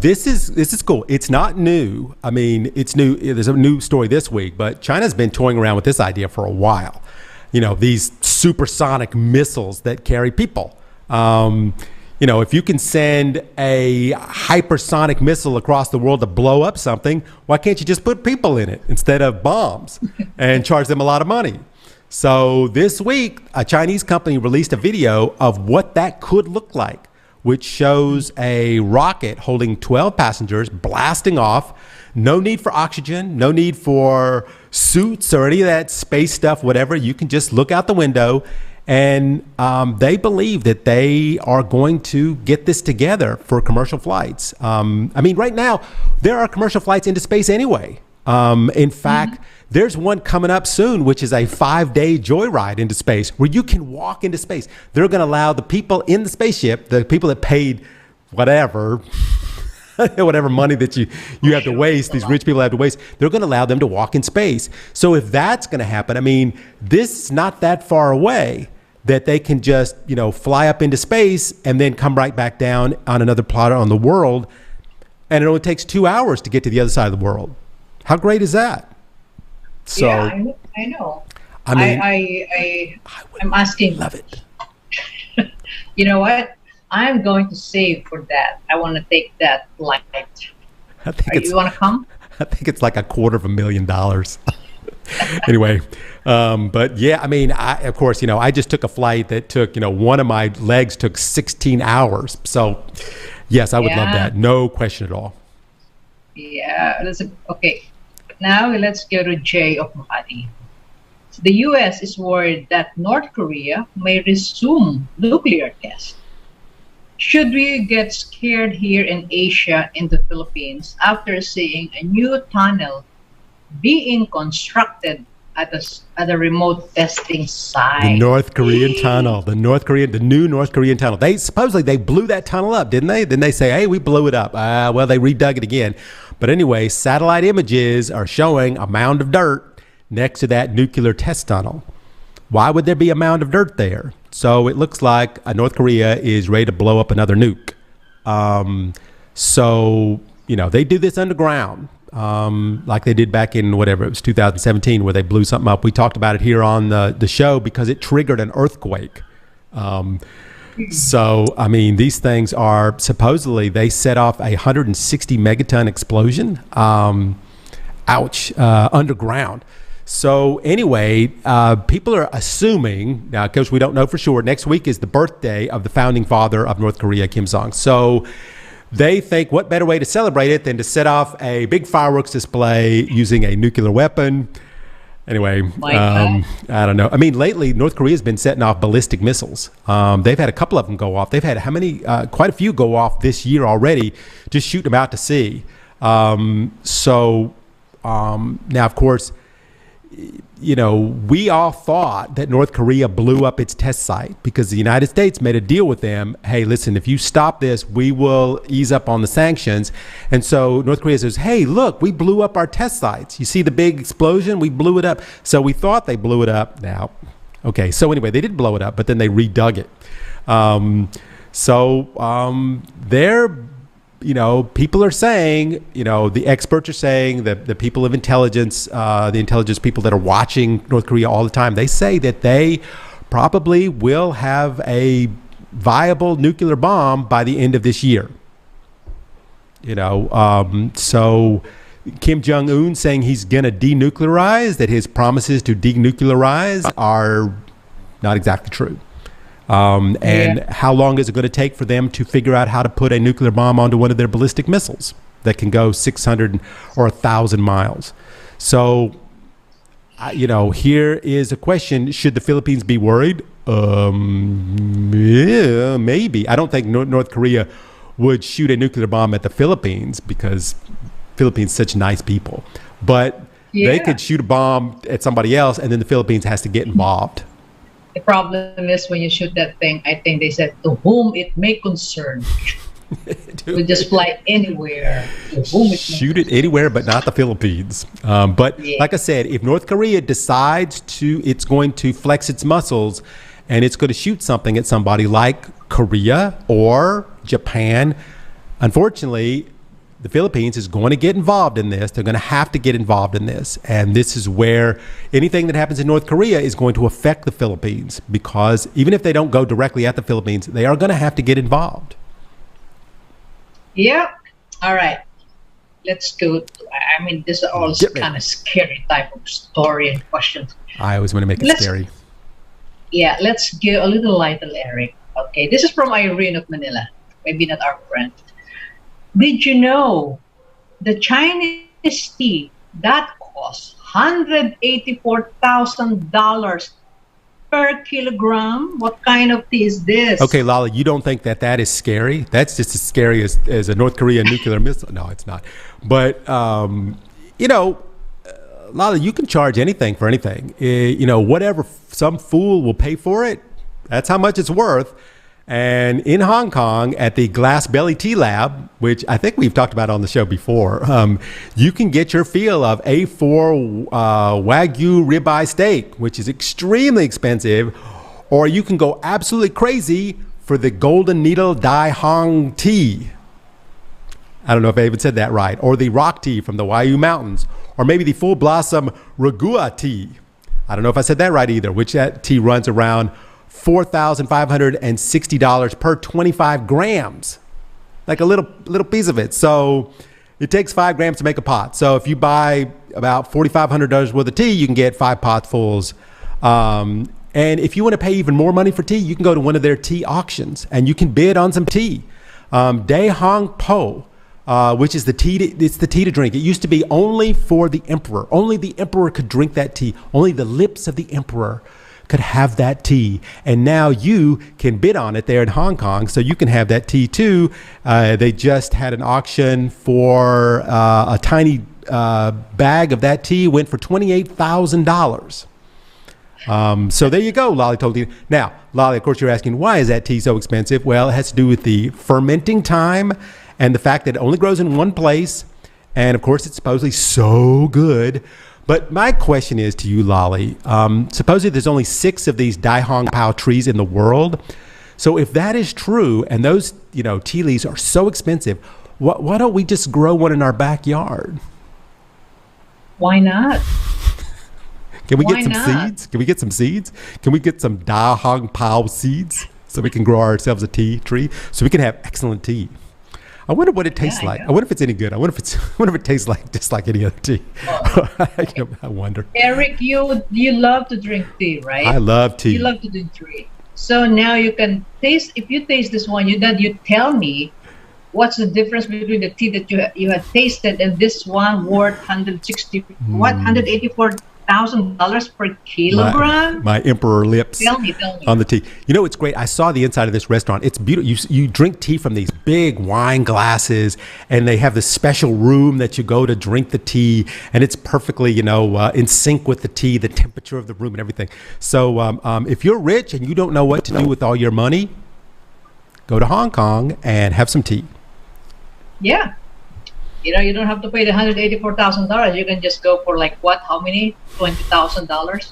This is cool. It's not new. I mean, it's new. There's a new story this week, but China's been toying around with this idea for a while. These supersonic missiles that carry people. If you can send a hypersonic missile across the world to blow up something, why can't you just put people in it instead of bombs and charge them a lot of money? So this week, a Chinese company released a video of what that could look like, which shows a rocket holding 12 passengers blasting off. No need for oxygen, no need for suits or any of that space stuff, whatever. You can just look out the window. And they believe that they are going to get this together for commercial flights. Right now, there are commercial flights into space anyway. In fact, there's one coming up soon, which is a 5-day joyride into space where you can walk into space. They're going to allow the people in the spaceship, the people that paid whatever money that you have to waste, these rich people have to waste, they're going to allow them to walk in space. So if that's going to happen, this is not that far away that they can just, fly up into space and then come right back down on another planet on the world. And it only takes 2 hours to get to the other side of the world. How great is that? So, yeah, I know. I'm asking. Love it. You know what? I'm going to save for that. I want to take that flight. You want to come? I think it's like $250,000. Anyway, but yeah, of course, I just took a flight that took, one of my legs took 16 hours. So yes, I would love that. No question at all. Yeah. Okay. Now let's go to Jay of Makati. The U.S. is worried that North Korea may resume nuclear tests. Should we get scared here in Asia, in the Philippines, after seeing a new tunnel being constructed at a remote testing site? The North Korean tunnel, the new North Korean tunnel. They supposedly blew that tunnel up, didn't they? Then they say, hey, we blew it up. Well, they redug it again. But anyway, satellite images are showing a mound of dirt next to that nuclear test tunnel. Why would there be a mound of dirt there? So it looks like North Korea is ready to blow up another nuke. They do this underground. Like they did back in it was 2017, where they blew something up. We talked about it here on the show because it triggered an earthquake. These things are supposedly, they set off a 160 megaton explosion, underground. So anyway, people are assuming, now of course we don't know for sure, next week is the birthday of the founding father of North Korea, Kim Jong. So they think, what better way to celebrate it than to set off a big fireworks display using a nuclear weapon? Anyway, I don't know. Lately, North Korea has been setting off ballistic missiles. They've had a couple of them go off. They've had quite a few go off this year already, just shooting them out to sea. Now, of course, we all thought that North Korea blew up its test site because the United States made a deal with them. Hey, listen, if you stop this, we will ease up on the sanctions. And so North Korea says, hey, look, we blew up our test sites. You see the big explosion? We blew it up. So we thought they blew it up. Now, okay, so anyway, they did blow it up, but then they redug it. People are saying, the experts are saying that the people of intelligence, the intelligence people that are watching North Korea all the time, they say that they probably will have a viable nuclear bomb by the end of this year. So Kim Jong-un saying he's going to denuclearize, that his promises to denuclearize are not exactly true. How long is it going to take for them to figure out how to put a nuclear bomb onto one of their ballistic missiles that can go 600 or 1,000 miles? So, here is a question. Should the Philippines be worried? Yeah, maybe. I don't think North Korea would shoot a nuclear bomb at the Philippines because Philippines such nice people. But they could shoot a bomb at somebody else, and then the Philippines has to get involved. The problem is when you shoot that thing, I think they said, to whom it may concern. You just fly anywhere. To whom it shoot it anywhere, but not the Philippines. Like I said, if North Korea decides it's going to flex its muscles and it's going to shoot something at somebody like Korea or Japan, unfortunately, the Philippines is going to get involved in this. They're going to have to get involved in this. And this is where anything that happens in North Korea is going to affect the Philippines, because even if they don't go directly at the Philippines, they are going to have to get involved. Yeah. All right. Let's go. This is all kind of scary type of story and questions. I always want to make it scary. Yeah. Let's get a little lighter, Eric. Okay. This is from Irene of Manila. Maybe not our friend. Did you know the Chinese tea that costs $184,000 per kilogram? What kind of tea is this? Okay, Lala, you don't think that is scary? That's just as scary as a North Korean nuclear missile. No, it's not. But, Lala, you can charge anything for anything. Whatever some fool will pay for it, that's how much it's worth. And in Hong Kong, at the Glass Belly Tea Lab, which I think we've talked about on the show before, you can get your fill of A4 Wagyu ribeye steak, which is extremely expensive, or you can go absolutely crazy for the Golden Needle Dai Hong tea. I don't know if I even said that right. Or the rock tea from the Waiyu Mountains, or maybe the Full Blossom Ragua tea. I don't know if I said that right either, which that tea runs around $4,560 per 25 grams, like a little piece of it. So it takes 5 grams to make a pot. So if you buy about $4,500 worth of tea, you can get 5 potfuls. And if you want to pay even more money for tea, you can go to one of their tea auctions and you can bid on some tea. Dae Hong Po, which is it's the tea to drink. It used to be only for the emperor. Only the emperor could drink that tea. Only the lips of the emperor could have that tea, and now you can bid on it there in Hong Kong, so you can have that tea too. They just had an auction for a tiny bag of that tea, went for $28,000. So there you go, Lolly told you. Now, Lolly, of course, you're asking, why is that tea so expensive? Well, it has to do with the fermenting time and the fact that it only grows in one place, and of course, it's supposedly so good. But my question is to you, Lolly, supposedly there's only 6 of these Dai Hong Pao trees in the world. So if that is true, and those, tea leaves are so expensive, why don't we just grow one in our backyard? Why not? Can we get some seeds? Can we get some seeds? Can we get some Dai Hong Pao seeds so we can grow ourselves a tea tree so we can have excellent tea? I wonder what it tastes like. I wonder if it's any good. I wonder if it tastes like just like any other tea. I wonder. Eric, you love to drink tea, right? I love tea. You love to drink tea. So now you can taste. If you taste this one, you tell me what's the difference between the tea that you had tasted and this one worth 184 $1,000 per kilogram. My emperor lips Tell me. on the tea. You know, it's great. I saw the inside of this restaurant. It's beautiful. You drink tea from these big wine glasses, and they have this special room that you go to drink the tea, and it's perfectly, in sync with the tea, the temperature of the room and everything. So if you're rich and you don't know what to do with all your money, go to Hong Kong and have some tea. Yeah. You don't have to pay the $184,000. You can just go for how many? $20,000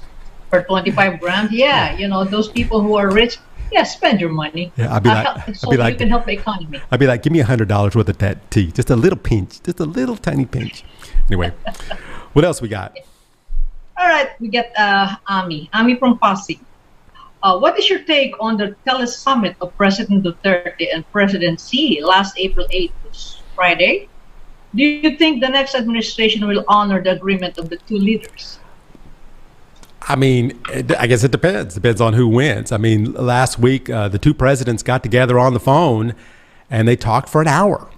for 25 grams. Yeah, those people who are rich, spend your money. Yeah, I'd be like, you can help the economy. I'd be like, give me $100 worth of that tea, just a little pinch, just a little tiny pinch. Anyway, what else we got? All right, we get Ami from Pasig. What is your take on the Telesummit of President Duterte and President Xi last April 8th, Friday? Do you think the next administration will honor the agreement of the two leaders? I mean, I guess it depends. Depends on who wins. I mean, last week, the two presidents got together on the phone and they talked for an hour,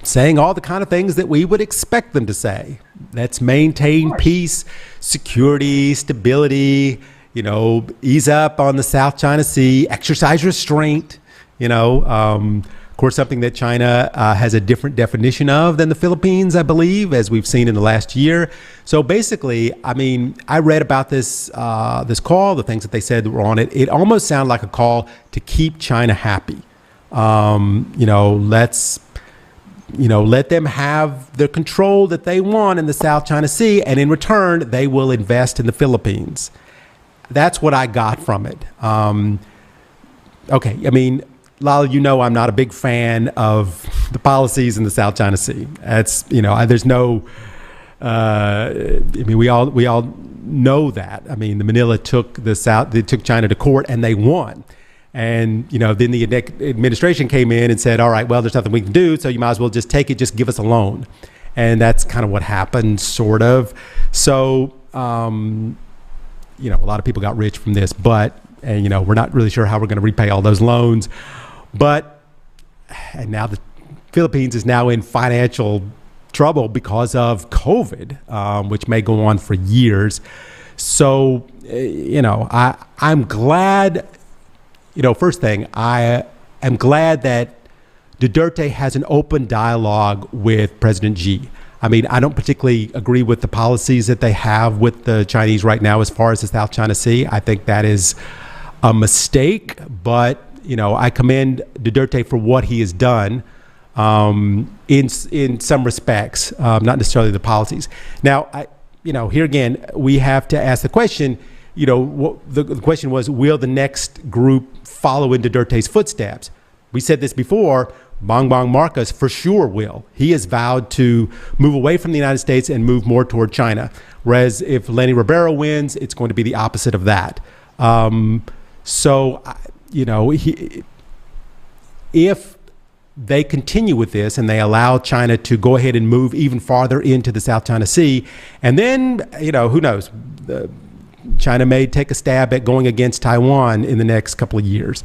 saying all the kind of things that we would expect them to say. Let's maintain peace, security, stability, ease up on the South China Sea, exercise restraint, of course, something that China has a different definition of than the Philippines, I believe, as we've seen in the last year. So basically, I mean, I read about this call, the things that they said that were on it. It almost sounded like a call to keep China happy. Let them have the control that they want in the South China Sea, and in return, they will invest in the Philippines. That's what I got from it. Okay, I mean, Lala, I'm not a big fan of the policies in the South China Sea. That's, there's no, we all know that. I mean, the Manila they took China to court and they won. And, then the administration came in and said, all right, well, there's nothing we can do, so you might as well just take it, just give us a loan. And that's kind of what happened, sort of. So, a lot of people got rich from this, we're not really sure how we're going to repay all those loans. And now the Philippines is now in financial trouble because of COVID, which may go on for years. So, I'm glad, first thing, I am glad that Duterte has an open dialogue with President Xi. I mean, I don't particularly agree with the policies that they have with the Chinese right now as far as the South China Sea. I think that is a mistake, but I commend Duterte for what he has done in some respects, not necessarily the policies. Now, here again, we have to ask the question, the question was, will the next group follow in Duterte's footsteps? We said this before, Bongbong Marcos for sure will. He has vowed to move away from the United States and move more toward China. Whereas if Lenny Ribeiro wins, it's going to be the opposite of that. If they continue with this and they allow China to go ahead and move even farther into the South China Sea, and then, who knows, China may take a stab at going against Taiwan in the next couple of years.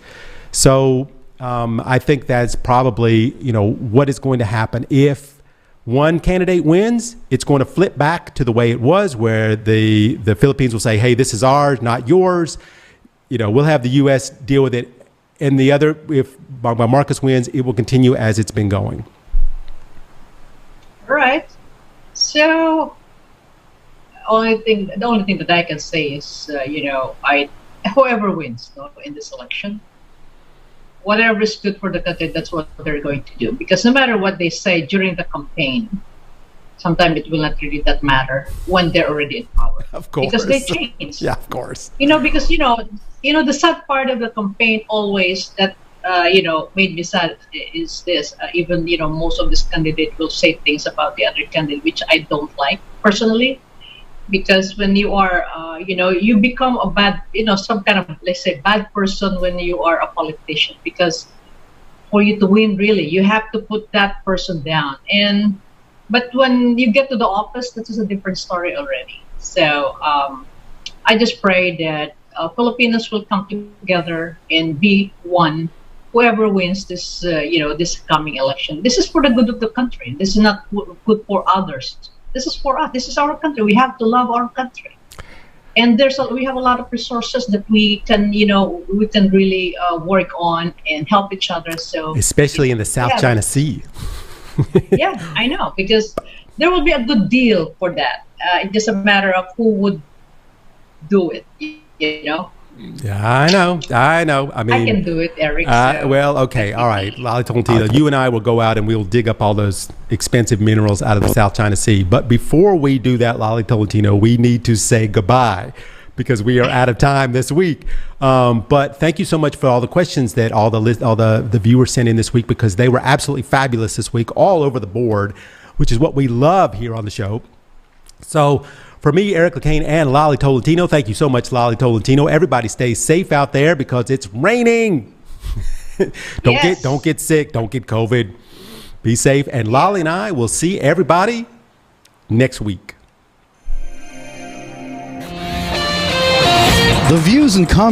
So I think that's probably, what is going to happen. If one candidate wins, it's going to flip back to the way it was, where the Philippines will say, hey, this is ours, not yours. We'll have the U.S. deal with it. And the other, if Bongbong Marcos wins, it will continue as it's been going. All right. So, the only thing that I can say is, whoever wins in this election, whatever is good for the country, that's what they're going to do. Because no matter what they say during the campaign, sometimes it will not really that matter when they're already in power. Of course. Because they change. Yeah, of course. Because, the sad part of the campaign always that, made me sad is this. Even, most of this candidate will say things about the other candidate, which I don't like personally. Because when you are, you become a bad, some kind of, let's say, bad person when you are a politician. Because for you to win, really, you have to put that person down. But when you get to the office, this is a different story already. So I just pray that Filipinos will come together and be one. Whoever wins this, this coming election. This is for the good of the country. This is not good for others. This is for us. This is our country. We have to love our country. And we have a lot of resources that we can, we can really work on and help each other. So especially in the South China Sea. Yeah, I know, because there will be a good deal for that. It's just a matter of who would do it, Yeah, I know. I mean, I can do it, Eric. Well, okay, all right. Lolly Tolentino, you and I will go out and we'll dig up all those expensive minerals out of the South China Sea. But before we do that, Lolly Tolentino, we need to say goodbye because we are out of time this week. But thank you so much for all the questions that all the viewers sent in this week, because they were absolutely fabulous this week, all over the board, which is what we love here on the show. So for me, Eric Lecain, and Lolly Tolentino, thank you so much, Lolly Tolentino. Everybody stay safe out there because it's raining. Don't get sick. Don't get COVID. Be safe. And Lolly and I will see everybody next week. The views and comments